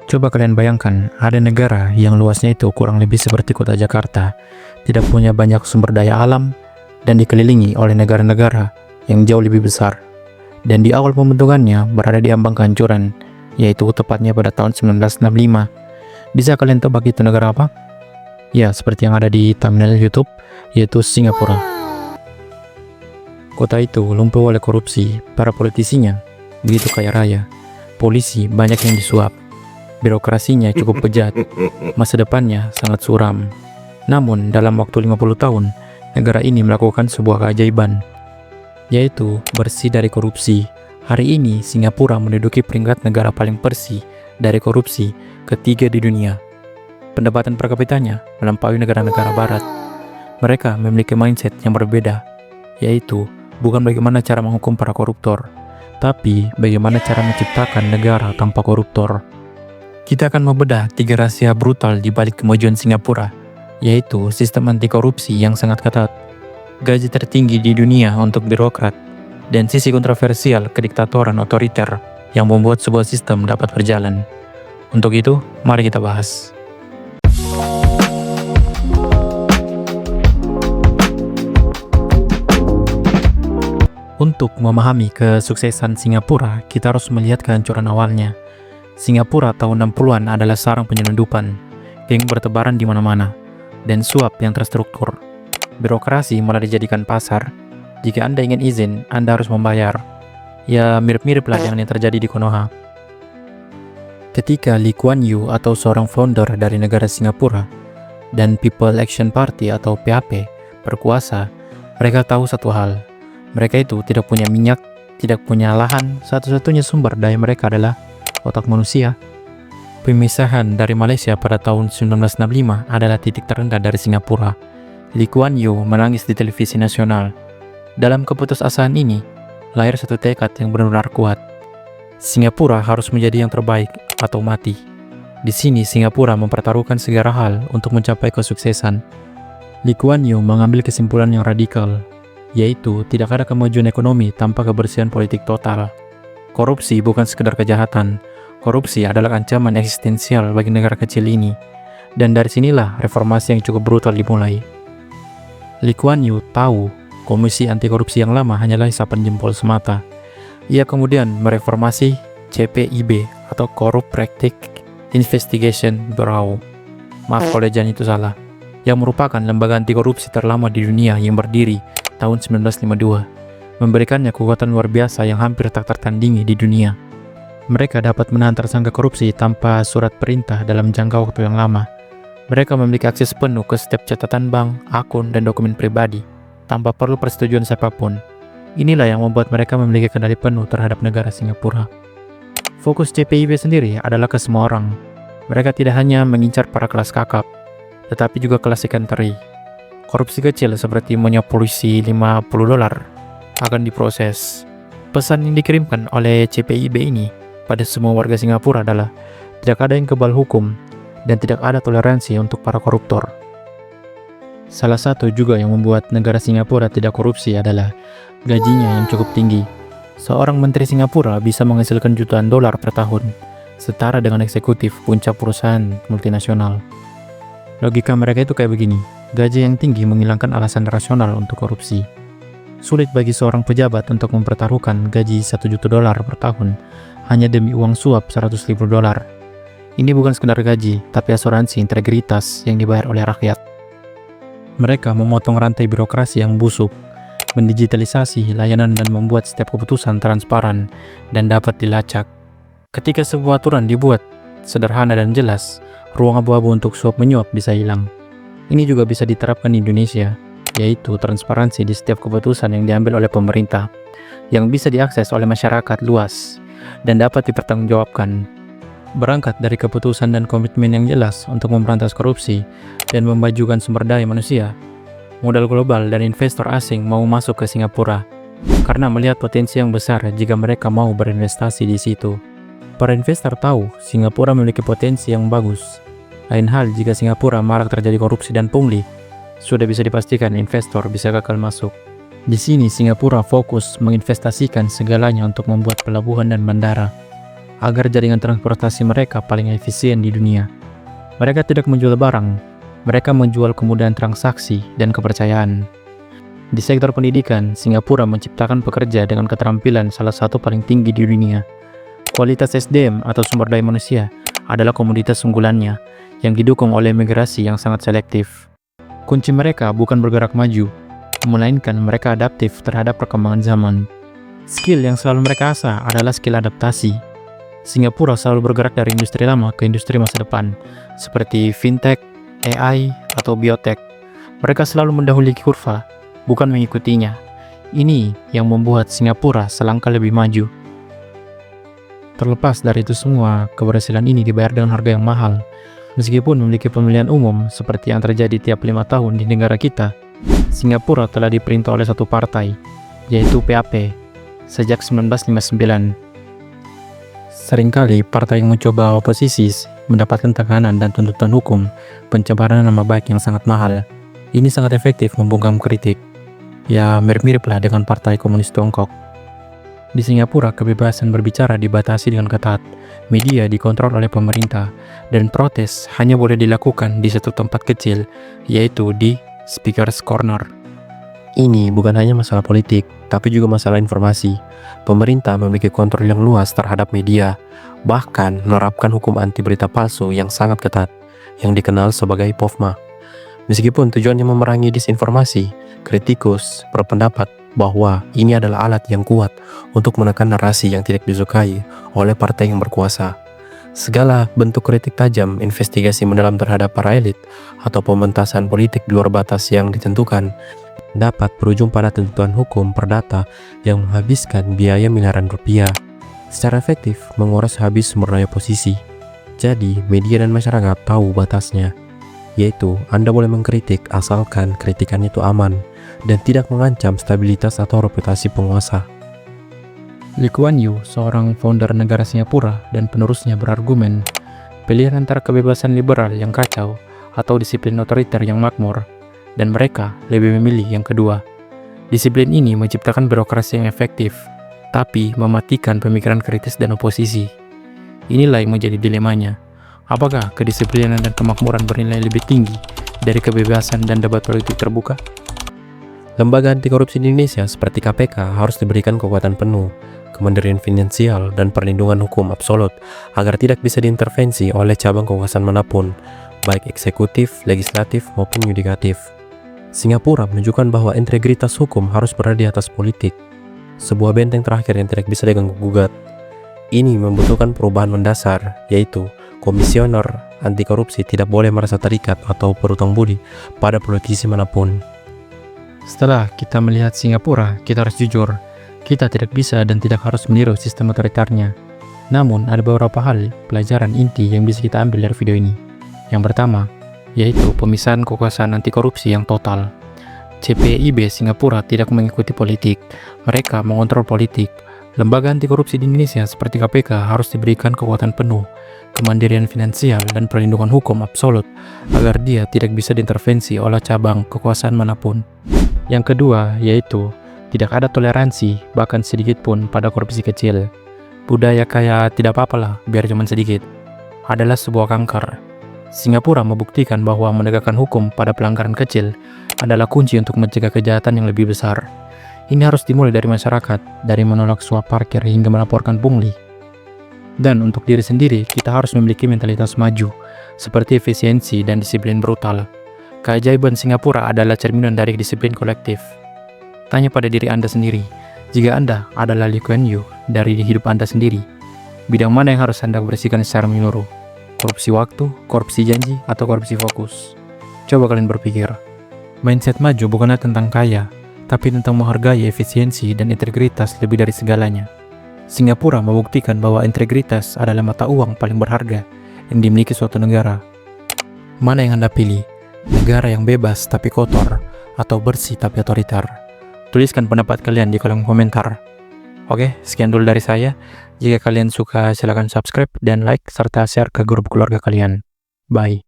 Coba kalian bayangkan, ada negara yang luasnya itu kurang lebih seperti kota Jakarta, tidak punya banyak sumber daya alam, dan dikelilingi oleh negara-negara yang jauh lebih besar. Dan di awal pembentukannya berada di ambang kehancuran, yaitu tepatnya pada tahun 1965. Bisa kalian tebak itu negara apa? Ya, seperti yang ada di thumbnail YouTube, yaitu Singapura. Kota itu lumpuh oleh korupsi, para politisinya begitu kaya raya, polisi banyak yang disuap, birokrasinya cukup bejat, masa depannya sangat suram. Namun, dalam waktu 50 tahun, negara ini melakukan sebuah keajaiban, yaitu bersih dari korupsi. Hari ini, Singapura menduduki peringkat negara paling bersih dari korupsi ketiga di dunia. Pendapatan per kapitanya melampaui negara-negara barat. Mereka memiliki mindset yang berbeda, yaitu bukan bagaimana cara menghukum para koruptor, tapi bagaimana cara menciptakan negara tanpa koruptor. Kita akan membedah 3 rahasia brutal di balik kemajuan Singapura, yaitu sistem anti korupsi yang sangat ketat, gaji tertinggi di dunia untuk birokrat, dan sisi kontroversial kediktatoran otoriter yang membuat sebuah sistem dapat berjalan. Untuk itu, mari kita bahas. Untuk memahami kesuksesan Singapura, kita harus melihat kehancuran awalnya. Singapura tahun 60-an adalah sarang penyelundupan, geng bertebaran di mana-mana, dan suap yang terstruktur. Birokrasi mulai dijadikan pasar. Jika Anda ingin izin, Anda harus membayar. Ya, mirip-mirip lah dengan yang terjadi di Konoha. Ketika Lee Kuan Yew atau seorang founder dari negara Singapura dan People Action Party atau PAP berkuasa, mereka tahu satu hal. Mereka itu tidak punya minyak, tidak punya lahan, satu-satunya sumber daya mereka adalah otak manusia. Pemisahan dari Malaysia pada tahun 1965 adalah titik terendah dari Singapura. Lee Kuan Yew menangis di televisi nasional. Dalam keputusasaan ini, lahir satu tekad yang benar-benar kuat. Singapura harus menjadi yang terbaik atau mati. Di sini Singapura mempertaruhkan segala hal untuk mencapai kesuksesan. Lee Kuan Yew mengambil kesimpulan yang radikal, yaitu tidak ada kemajuan ekonomi tanpa kebersihan politik total. Korupsi bukan sekedar kejahatan, korupsi adalah ancaman eksistensial bagi negara kecil ini. Dan dari sinilah reformasi yang cukup brutal dimulai. Lee Kuan Yew tahu komisi anti korupsi yang lama hanyalah isapan jempol semata. Ia kemudian mereformasi CPIB atau Corrupt Practice Investigation Bureau. Maaf kalau jangan itu salah. Yang merupakan lembaga anti korupsi terlama di dunia yang berdiri tahun 1952. Memberikannya kekuatan luar biasa yang hampir tak tertandingi di dunia. Mereka dapat menahan tersangka korupsi tanpa surat perintah dalam jangka waktu yang lama. Mereka memiliki akses penuh ke setiap catatan bank, akun, dan dokumen pribadi, tanpa perlu persetujuan siapapun. Inilah yang membuat mereka memiliki kendali penuh terhadap negara Singapura. Fokus CPIB sendiri adalah ke semua orang. Mereka tidak hanya mengincar para kelas kakap, tetapi juga kelas ikan teri. Korupsi kecil seperti menyuap polisi $50 akan diproses. Pesan yang dikirimkan oleh CPIB ini pada semua warga Singapura adalah tidak ada yang kebal hukum dan tidak ada toleransi untuk para koruptor. Salah satu juga yang membuat negara Singapura tidak korupsi adalah gajinya yang cukup tinggi. Seorang menteri Singapura bisa menghasilkan jutaan dolar per tahun, setara dengan eksekutif puncak perusahaan multinasional. Logika mereka itu kayak begini, gaji yang tinggi menghilangkan alasan rasional untuk korupsi. Sulit bagi seorang pejabat untuk mempertaruhkan gaji $1 juta per tahun hanya demi uang suap $100.000. Ini bukan sekedar gaji, tapi asuransi integritas yang dibayar oleh rakyat. Mereka memotong rantai birokrasi yang busuk, mendigitalisasi layanan dan membuat setiap keputusan transparan dan dapat dilacak. Ketika sebuah aturan dibuat sederhana dan jelas, ruang abu-abu untuk suap menyuap bisa hilang. Ini juga bisa diterapkan di Indonesia, yaitu transparansi di setiap keputusan yang diambil oleh pemerintah, yang bisa diakses oleh masyarakat luas dan dapat dipertanggungjawabkan. Berangkat dari keputusan dan komitmen yang jelas untuk memberantas korupsi dan memajukan sumber daya manusia, modal global dan investor asing mau masuk ke Singapura karena melihat potensi yang besar jika mereka mau berinvestasi di situ. Para investor tahu Singapura memiliki potensi yang bagus. Lain hal jika Singapura marak terjadi korupsi dan pungli, sudah bisa dipastikan investor bisa gagal masuk. Di sini Singapura fokus menginvestasikan segalanya untuk membuat pelabuhan dan bandara. agar jaringan transportasi mereka paling efisien di dunia. Mereka tidak menjual barang, mereka menjual kemudahan transaksi dan kepercayaan. Di sektor pendidikan, Singapura menciptakan pekerja dengan keterampilan salah satu paling tinggi di dunia. Kualitas SDM atau sumber daya manusia adalah komoditas unggulannya yang didukung oleh migrasi yang sangat selektif. Kunci mereka bukan bergerak maju, melainkan mereka adaptif terhadap perkembangan zaman. Skill yang selalu mereka asah adalah skill adaptasi. Singapura selalu bergerak dari industri lama ke industri masa depan, seperti fintech, AI, atau biotech. Mereka selalu mendahului kurva, bukan mengikutinya. Ini yang membuat Singapura selangkah lebih maju. Terlepas dari itu semua, keberhasilan ini dibayar dengan harga yang mahal. Meskipun memiliki pemilihan umum seperti yang terjadi tiap 5 tahun di negara kita, Singapura telah diperintah oleh satu partai, yaitu PAP, sejak 1959. Seringkali partai yang mencoba oposisi mendapatkan tekanan dan tuntutan hukum, pencemaran nama baik yang sangat mahal. Ini sangat efektif membungkam kritik. Ya, mirip-mirip lah dengan Partai Komunis Tiongkok. Di Singapura, kebebasan berbicara dibatasi dengan ketat, media dikontrol oleh pemerintah, dan protes hanya boleh dilakukan di satu tempat kecil, yaitu di Speaker's Corner. Ini bukan hanya masalah politik, tapi juga masalah informasi. Pemerintah memiliki kontrol yang luas terhadap media, bahkan menerapkan hukum anti berita palsu yang sangat ketat, yang dikenal sebagai POFMA. Meskipun tujuannya memerangi disinformasi, kritikus berpendapat bahwa ini adalah alat yang kuat untuk menekan narasi yang tidak disukai oleh partai yang berkuasa. Segala bentuk kritik tajam, investigasi mendalam terhadap para elit, atau pementasan politik di luar batas yang ditentukan, dapat berujung pada tuntutan hukum perdata yang menghabiskan biaya miliaran rupiah. Secara efektif menguras habis sumber daya posisi. Jadi, media dan masyarakat tahu batasnya, yaitu Anda boleh mengkritik asalkan kritikan itu aman dan tidak mengancam stabilitas atau reputasi penguasa. Lee Kuan Yew, seorang founder negara Singapura dan penerusnya, berargumen, pilihan antara kebebasan liberal yang kacau atau disiplin otoriter yang makmur, dan mereka lebih memilih yang kedua. Disiplin ini menciptakan birokrasi yang efektif, tapi mematikan pemikiran kritis dan oposisi. Inilah yang menjadi dilemanya. Apakah kedisiplinan dan kemakmuran bernilai lebih tinggi dari kebebasan dan debat politik terbuka? Lembaga anti korupsi di Indonesia seperti KPK harus diberikan kekuatan penuh, kemandirian finansial, dan perlindungan hukum absolut agar tidak bisa diintervensi oleh cabang kekuasaan manapun, baik eksekutif, legislatif, maupun yudikatif. Singapura menunjukkan bahwa integritas hukum harus berada di atas politik, sebuah benteng terakhir yang tidak bisa diganggu-gugat. Ini membutuhkan perubahan mendasar, yaitu komisioner anti korupsi tidak boleh merasa terikat atau berutang budi pada politisi manapun. Setelah kita melihat Singapura, kita harus jujur, kita tidak bisa dan tidak harus meniru sistem otoritarnya. Namun, ada beberapa hal pelajaran inti yang bisa kita ambil dari video ini. Yang pertama, yaitu pemisahan kekuasaan anti korupsi yang total. CPIB Singapura tidak mengikuti politik, mereka mengontrol politik. Lembaga anti korupsi di Indonesia seperti KPK harus diberikan kekuatan penuh, kemandirian finansial, dan perlindungan hukum absolut agar dia tidak bisa diintervensi oleh cabang kekuasaan manapun. Yang kedua, yaitu tidak ada toleransi bahkan sedikit pun pada korupsi kecil. Budaya kayak tidak apa-apalah biar cuma sedikit adalah sebuah kanker. Singapura membuktikan bahwa menegakkan hukum pada pelanggaran kecil adalah kunci untuk mencegah kejahatan yang lebih besar. Ini harus dimulai dari masyarakat, dari menolak suap parkir hingga melaporkan pungli. Dan untuk diri sendiri, kita harus memiliki mentalitas maju, seperti efisiensi dan disiplin brutal. Keajaiban Singapura adalah cerminan dari disiplin kolektif. Tanya pada diri Anda sendiri, jika Anda adalah Lee Kuan Yew dari hidup Anda sendiri, bidang mana yang harus Anda bersihkan secara menyeluruh? Korupsi waktu, korupsi janji, atau korupsi fokus? Coba kalian berpikir. Mindset maju bukanlah tentang kaya, tapi tentang menghargai efisiensi dan integritas lebih dari segalanya. Singapura membuktikan bahwa integritas adalah mata uang paling berharga yang dimiliki suatu negara. Mana yang Anda pilih? Negara yang bebas tapi kotor, atau bersih tapi otoriter? Tuliskan pendapat kalian di kolom komentar. Oke, sekian dulu dari saya. Jika kalian suka, silakan subscribe dan like serta share ke grup keluarga kalian. Bye.